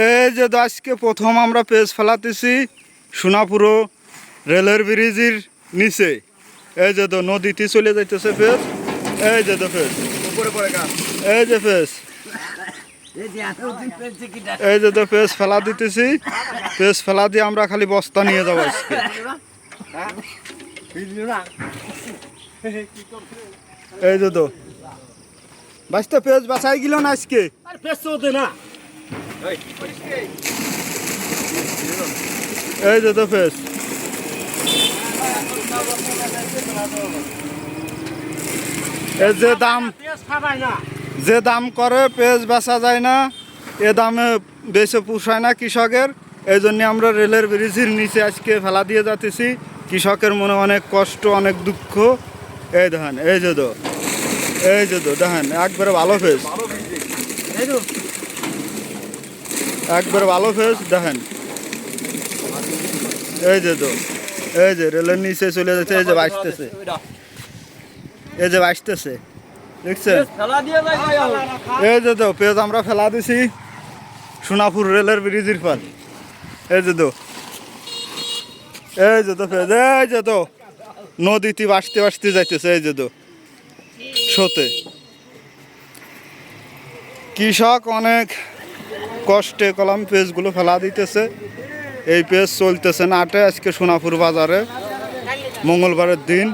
এই যে আজকে প্রথম আমরা পেজ ফেলাতেছি সোনাপুর রেলের ব্রিজের নিচে। এই যে নদীতে চলে যাইতেছে পেজ। এই যে পেজ, এই যে পেজ, এই যে পেজ ফেলা দিতেছি। পেজ ফেলা দিয়ে আমরা খালি বস্তা নিয়ে যাবো আজকে। এই যে বাঁচতে পেজ বাঁচাই গেল না আজকে। এই যে পেজ, এই যে দাম করে পেজ বেচা যায় না, এ দামে বেশি পোষায় না কৃষকের। এই জন্য আমরা রেলের ব্রিজের নিচে আজকে ফেলা দিয়ে যাতেছি। কৃষকের মনে অনেক কষ্ট, অনেক দুঃখ। এই দেখেন, এই যে এই যে দেখেন একবারে ভালো পেজ, একবারে ভালো পেজ দেখেন। এই যে এই যে রেলের নিচে চলে যাচ্ছে। এই যে বাঁচতেছে, এই যে বাঁচতেছে, দেখছেন? এই যে পেজ আমরা ফেলা দিছি সোনাপুর রেলের ব্রিজের পার। এই যে এই যে পেজ, এই যে নদীতে বাঁচতে বাঁচতে যাইতেছে। এই যে সোতে কৃষক অনেক কষ্টে কলম পেজগুলো ফেলা দিতেছে। এই পেজ চলতেছে নাটে আজকে সোনাপুর বাজারে মঙ্গলবারের দিন।